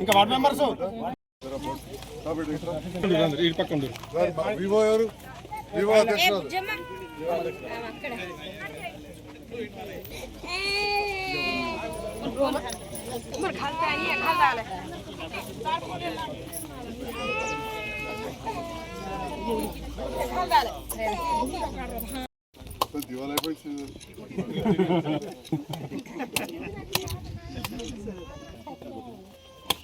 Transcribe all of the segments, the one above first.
ఇంకా ward members Vivo ఎవరు Vivo అధ్యక్షుడు దివాళ అయిపోయింది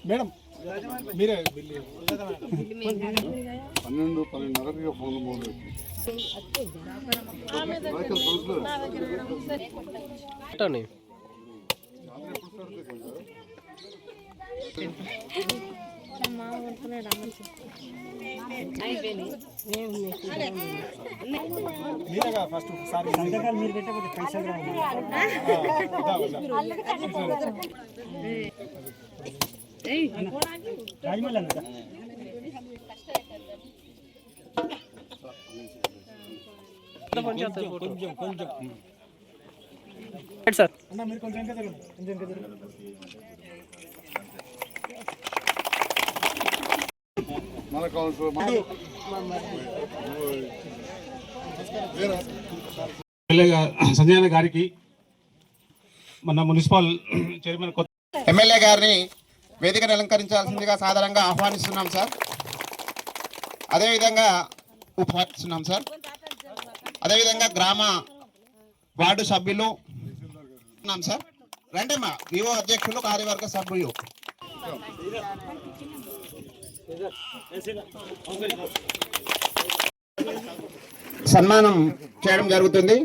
మేడం మీరే 12:30 ఫోన్లు మోడ్ ఫస్ట్ సంతకాలు మీరు పెట్టకపోతే పైసలు సార్ మీరు కొంచెం మన కౌన్సిలర్ సంజయ్ గారికి మన మున్సిపల్ చైర్మన్ ఎమ్మెల్యే గారిని వేదికను అలంకరించాల్సిందిగా సాధారణంగా ఆహ్వానిస్తున్నాం సార్. అదేవిధంగా ఉపహారిస్తున్నాం సార్. అదేవిధంగా గ్రామ వార్డు సభ్యులు ఉన్నాం సార్. రండి మా వివో అధ్యక్షులు కార్యవర్గ సభ్యులు సన్మానం చేయడం జరుగుతుంది.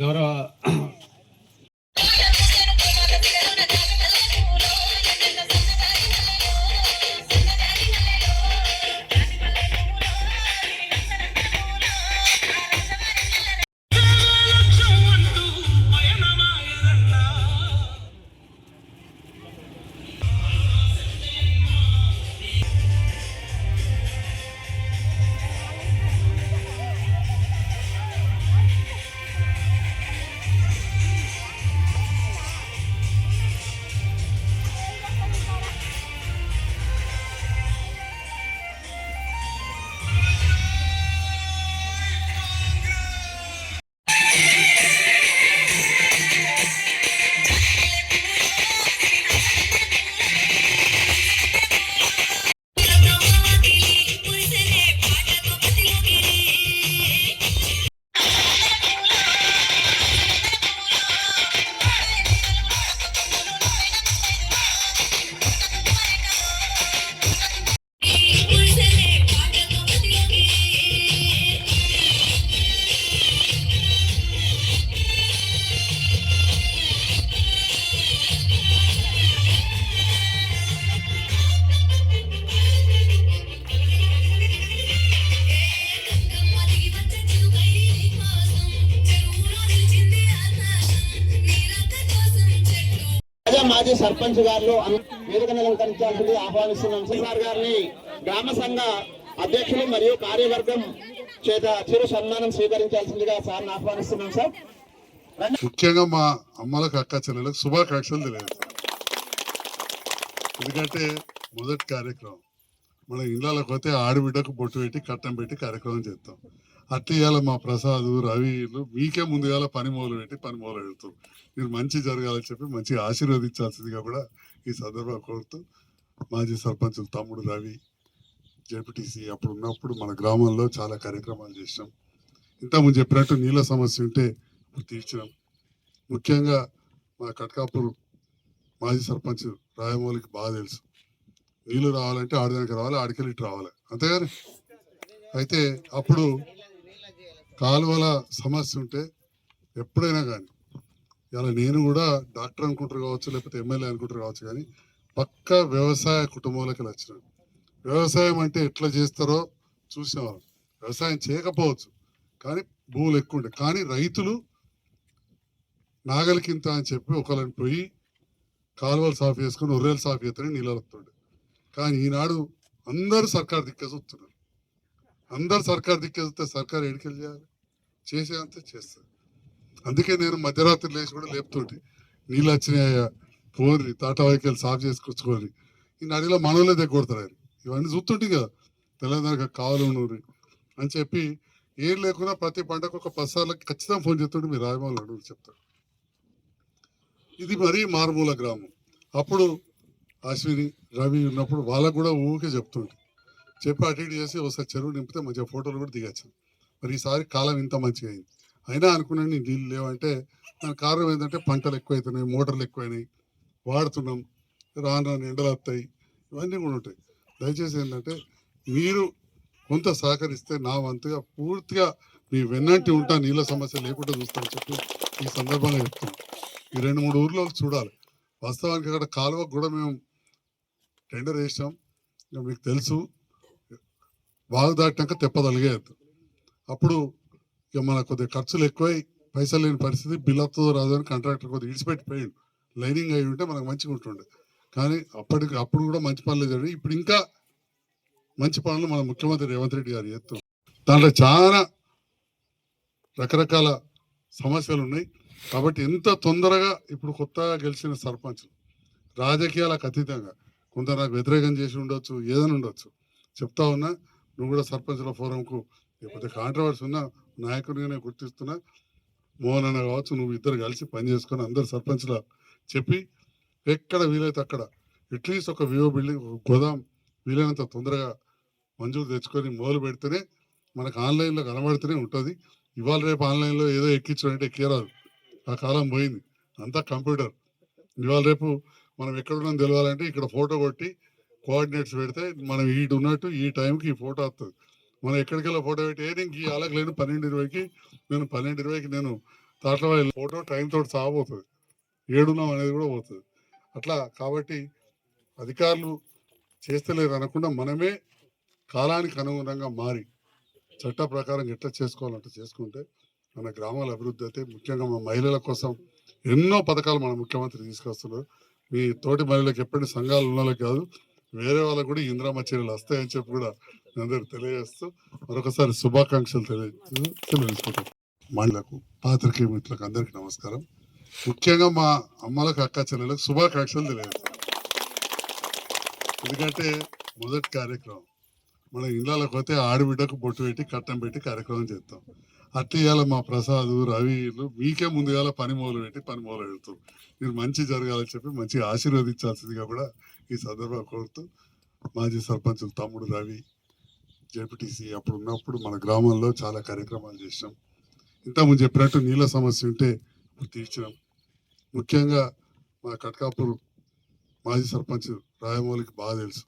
గౌరవ మాజీ సర్పంచ్ గారు వేదికను అలంకరించాల్సింది ఆహ్వానిస్తున్నాం. సార్ గారిని గ్రామ సంఘ అధ్యక్షులు మరియు కార్యవర్గం చేత చిరు సన్మానం స్వీకరించాల్సిందిగా సార్ని ఆహ్వానిస్తున్నాం సార్. ముఖ్యంగా మా అమ్మలకు అక్క చెల్లెలకు శుభాకాంక్షలు తెలియదు. ఎందుకంటే మొదటి కార్యక్రమం మన ఇళ్ళకి పోతే ఆడబిడ్డకు బొట్టు పెట్టి కట్టం పెట్టి కార్యక్రమం చేస్తాం. అట్లా ఇవాళ మా ప్రసాద్ రవిలు మీకే ముందుగాల పని మొదలు పెట్టి పని మొదలు పెడతాం. మీరు మంచి జరగాలని చెప్పి మంచిగా ఆశీర్వదించాల్సిందిగా కూడా ఈ సందర్భంగా కోరుతూ మాజీ సర్పంచులు తమ్ముడు రవి జెడ్పీటీసీ అప్పుడు ఉన్నప్పుడు మన గ్రామంలో చాలా కార్యక్రమాలు చేసినాం. ఇంతకుముందు చెప్పినట్టు నీళ్ళ సమస్య ఉంటే తీర్చినాం. ముఖ్యంగా మా కట్కాపూర్ మాజీ సర్పంచ్ రాయమౌళికి బాగా తెలుసు, నీళ్లు రావాలంటే ఆడదానికి రావాలి, ఆడికెళ్ళి ఇటు రావాలి, అంతేగాని అయితే అప్పుడు కాలువల సమస్య ఉంటే ఎప్పుడైనా కానీ ఇలా నేను కూడా డాక్టర్ అనుకుంటారు కావచ్చు, లేకపోతే ఎమ్మెల్యే అనుకుంటారు కావచ్చు, కానీ పక్కా వ్యవసాయ కుటుంబంలోకి వచ్చిన. వ్యవసాయం అంటే ఎట్లా చేస్తారో చూసేవాళ్ళం. వ్యవసాయం చేయకపోవచ్చు, కానీ భూములు ఎక్కువ ఉంటాయి. కానీ రైతులు నాగలికింత అని చెప్పి ఒకళ్ళని పోయి కాలువలు సాఫ్ చేసుకుని ఒర్రేలు సాఫ్ చేస్తేనే నీళ్ళు వస్తుండే. కానీ ఈనాడు అందరూ సర్కార్ దిక్కేస్తున్నారు. అందరు సర్కార్ దిక్కేస్తే సర్కార్ ఎడికెళ్ళి చేయాలి, చేసేంత చేస్తారు. అందుకే నేను మధ్యరాత్రి లేచి కూడా లేపుతుంటే నీళ్ళు వచ్చినాయా పోరి తాటా వైకెళ్ళి సాఫ్ చేసుకొచ్చుకొని ఈ నడిలో మనోళ్ళే దగ్గొడతారు ఆయన. ఇవన్నీ చూస్తుంటే కదా తెలంగాణ కావాలి నూరి అని చెప్పి ఏం లేకుండా ప్రతి పంటకు ఒక 10 సార్లకి ఖచ్చితంగా ఫోన్ చేస్తుంటే మీరు రాజమౌళి అడుగు చెప్తారు. ఇది మరీ మారుమూల గ్రామం. అప్పుడు అశ్విని రవి ఉన్నప్పుడు వాళ్ళకు కూడా ఊరికే చెప్తుంటే చెప్పి అటు ఇటు చేసి ఒకసారి చెరువు నింపితే మంచిగా ఫోటోలు కూడా దిగచ్చు. మరి ఈసారి కాలం ఇంత మంచిగా అయింది. అయినా అనుకున్నాను నేను నీళ్ళు లేవంటే దానికి కారణం ఏంటంటే పంటలు ఎక్కువైతున్నాయి, మోటార్లు ఎక్కువైనాయి, వాడుతున్నాం, రాను ఎండలు వస్తాయి, ఇవన్నీ కూడా ఉంటాయి. దయచేసి ఏంటంటే మీరు కొంత సహకరిస్తే నా వంతుగా పూర్తిగా మీ వెన్నంటి ఉంటా, నీళ్ళ సమస్య లేకుండా చూస్తామని చెప్పి ఈ సందర్భంగా చెప్తున్నాం. ఈ 2-3 ఊర్లో చూడాలి. వాస్తవానికి అక్కడ కాలువకు కూడా మేము టెండర్ వేసాం. మీకు తెలుసు, వాగు దాటినాక తెప్పదలిగేది. అప్పుడు ఇక మన కొద్దిగా ఖర్చులు ఎక్కువై పైసలు లేని పరిస్థితి, బిల్ వస్తుందో రాదో అని కాంట్రాక్టర్ కొద్దిగా ఇడిచిపెట్టిపోయాడు. లైనింగ్ అయి ఉంటే మనకు మంచిగా ఉంటుండే. కానీ అప్పుడు కూడా మంచి పనులు జరిగి ఇప్పుడు ఇంకా మంచి పనులు మన ముఖ్యమంత్రి రేవంత్ రెడ్డి గారు చేస్తున్నారు. దాంట్లో చాలా రకరకాల సమస్యలు ఉన్నాయి. కాబట్టి ఎంత తొందరగా ఇప్పుడు కొత్తగా గెలిచిన సర్పంచ్లు రాజకీయాలకు అతీతంగా కొంత నాకు వ్యతిరేకం చేసి ఉండొచ్చు, ఏదైనా ఉండొచ్చు, చెప్తా ఉన్నా. నువ్వు కూడా సర్పంచ్ల ఫోరంకు లేకపోతే కాంట్రవర్సీ ఉన్న నాయకుడిగానే గుర్తిస్తున్నా. మోహన్ అన్న కావచ్చు, నువ్వు ఇద్దరు కలిసి పనిచేసుకొని అందరు సర్పంచ్ల చెప్పి ఎక్కడ వీలైతే అక్కడ అట్లీస్ట్ ఒక వివో బిల్డింగ్ గోదాం వీలైనంత తొందరగా మంజూరు తెచ్చుకొని మొదలు పెడితేనే మనకు ఆన్లైన్లో కనబడితేనే ఉంటుంది. ఇవాళ రేపు ఆన్లైన్లో ఏదో ఎక్కించాలంటే ఎక్కిరాదు, ఆ కాలం పోయింది, అంతా కంప్యూటర్. ఇవాళ రేపు మనం ఎక్కడున్నాం తెలవాలంటే ఇక్కడ ఫోటో కొట్టి కోఆర్డినేట్స్ పెడితే మనం ఈడు ఉన్నట్టు ఈ టైంకి ఈ ఫోటో వస్తుంది. మనం ఎక్కడికెళ్ళి ఫోటో పెట్టి ఏనికి అలాగ లేను 12:20కి నేను 12:20కి నేను తాట్ల ఫోటో టైం తోటి సాగబోతుంది, ఏడున్నాం అనేది కూడా పోతుంది. అట్లా కాబట్టి అధికారులు చేస్తలేరు అనకుండా మనమే కాలానికి అనుగుణంగా మారి చట్ట ప్రకారం ఎట్లా చేసుకోవాలంటే చేసుకుంటే మన గ్రామాల అభివృద్ధి అయితే, ముఖ్యంగా మా మహిళల కోసం ఎన్నో పథకాలు మన ముఖ్యమంత్రి తీసుకొస్తున్నారు. మీ తోటి మహిళలకు ఎప్పటి సంఘాలు ఉన్న వాళ్ళకి కాదు, వేరే వాళ్ళకు కూడా ఇందిరమ్మ చర్యలు వస్తాయని చెప్పి కూడా అందరికి తెలియజేస్తూ మరొకసారి శుభాకాంక్షలు తెలియజేసుకుంటాం. మహిళలకు, పాత్రికేయ మిత్రులకు అందరికీ నమస్కారం. ముఖ్యంగా మా అమ్మలకు, అక్క చెల్లెలకు శుభాకాంక్షలు తెలియజేస్తాం. ఎందుకంటే మొదటి కార్యక్రమం మన ఇళ్ళకి పోతే ఆడబిడ్డకు బొట్టు పెట్టి కట్టం పెట్టి కార్యక్రమం చేస్తాం. అట్లా ఇవాళ మా ప్రసాద్ రవి మీకే ముందుగాల పని మొదలు పెట్టి పని మొదలు పెడతాం. మీరు మంచి జరగాలని చెప్పి మంచిగా ఆశీర్వదించాల్సిందిగా కూడా ఈ సందర్భంగా కోరుతూ, మాజీ సర్పంచులు తమ్ముడు రవి, జెడ్పీటీసీ అప్పుడు ఉన్నప్పుడు మన గ్రామంలో చాలా కార్యక్రమాలు చేసినాం. ఇంతకుముందు చెప్పినట్టు నీళ్ళ సమస్య ఉంటే ఇప్పుడు తీర్చినాం. ముఖ్యంగా మా కట్కాపూర్ మాజీ సర్పంచ్ రాయమౌళికి బాగా తెలుసు,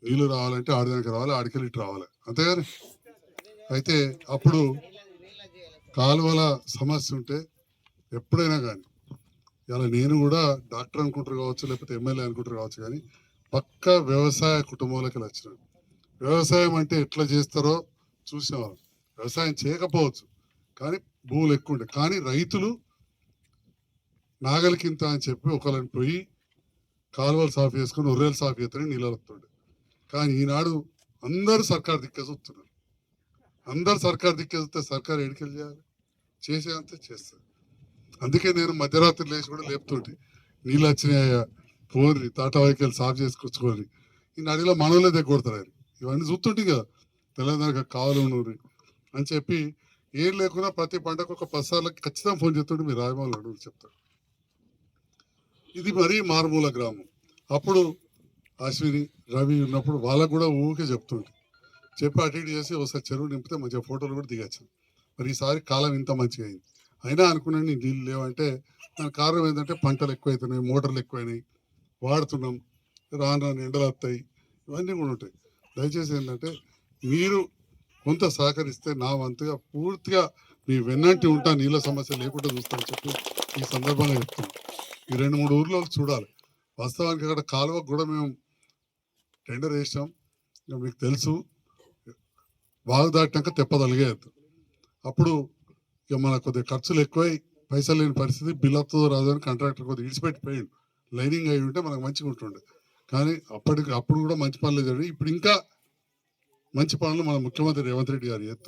నీళ్లు రావాలంటే ఆడదానికి రావాలి, ఆడికెళ్ళి ఇటు రావాలి, అంతేగాని. అయితే అప్పుడు కాలువల సమస్య ఉంటే ఎప్పుడైనా కానీ ఇలా నేను కూడా డాక్టర్ అనుకుంటారు కావచ్చు, లేకపోతే ఎమ్మెల్యే అనుకుంటారు కావచ్చు, కానీ పక్కా వ్యవసాయ కుటుంబంలోకి వచ్చిన. వ్యవసాయం అంటే ఎట్లా చేస్తారో చూసేవాళ్ళం. వ్యవసాయం చేయకపోవచ్చు, కానీ భూములు ఎక్కువ ఉంటాయి. కానీ రైతులు నాగలికింత అని చెప్పి ఒకళ్ళని పోయి కాలువలు సాఫ్ చేసుకుని ఒర్రేలు సాఫ్ చేస్తేనే నీళ్ళు వస్తుండే. కానీ ఈనాడు అందరూ సర్కార్ దిక్కేస్తున్నారు. అందరు సర్కార్ దిక్కేస్తే సర్కార్ ఎడికెళ్ళి చేయాలి, చేసేంత చేస్తారు. అందుకే నేను మధ్యరాత్రి లేచి కూడా లేపుతుంటే నీళ్ళు వచ్చినాయా పోరి తాటా వైకెళ్ళి సాఫ్ చేసుకొచ్చుకొని ఈ నడిలో మనోళ్ళే దగ్గొడతారు ఆయన. ఇవన్నీ చూస్తుంటే కదా తెలంగాణ కావాలి నూరి అని చెప్పి ఏం లేకుండా ప్రతి పంటకు ఒక 10 సార్లకి ఖచ్చితంగా ఫోన్ చేస్తుంటే మీరు రాజమౌళి అడుగు చెప్తారు. ఇది మరీ మారుమూల గ్రామం. అప్పుడు అశ్విని రవి ఉన్నప్పుడు వాళ్ళకు కూడా ఊరికే చెప్తుంటే చెప్పి అటు ఇటు చేసి ఒకసారి చెరువు నింపితే మంచిగా ఫోటోలు కూడా దిగచ్చు. మరి ఈసారి కాలం ఇంత మంచిగా అయింది. అయినా అనుకున్నాను నేను నీళ్ళు లేవంటే దానికి కారణం ఏంటంటే పంటలు ఎక్కువైతున్నాయి, మోటార్లు ఎక్కువైనాయి, వాడుతున్నాం, రాను ఎండలు వస్తాయి, ఇవన్నీ కూడా ఉంటాయి. దయచేసి ఏంటంటే మీరు కొంత సహకరిస్తే నా వంతుగా పూర్తిగా నీ వెన్నంటి ఉంటా, నీళ్ళ సమస్య లేకుండా చూస్తాను చెప్పి ఈ సందర్భంగా చెప్తున్నాం. ఈ 2-3 ఊర్లో చూడాలి. వాస్తవానికి అక్కడ కాలువకు కూడా మేము టెండర్ వేసినాం. ఇక మీకు తెలుసు, వాగు దాటినాక తెప్పదలిగేది. అప్పుడు ఇక మన కొద్దిగా ఖర్చులు ఎక్కువై పైసలు లేని పరిస్థితి, బిల్లతో రాదని కాంట్రాక్టర్ కొద్దిగా ఇడిచిపెట్టిపోయిండు. లైనింగ్ అయి ఉంటే మనకు మంచిగా ఉంటుండే. కానీ అప్పుడు కూడా మంచి పనులు జరిగి ఇప్పుడు ఇంకా మంచి పనులు మన ముఖ్యమంత్రి రేవంత్ రెడ్డి గారు చేస్తున్నారు.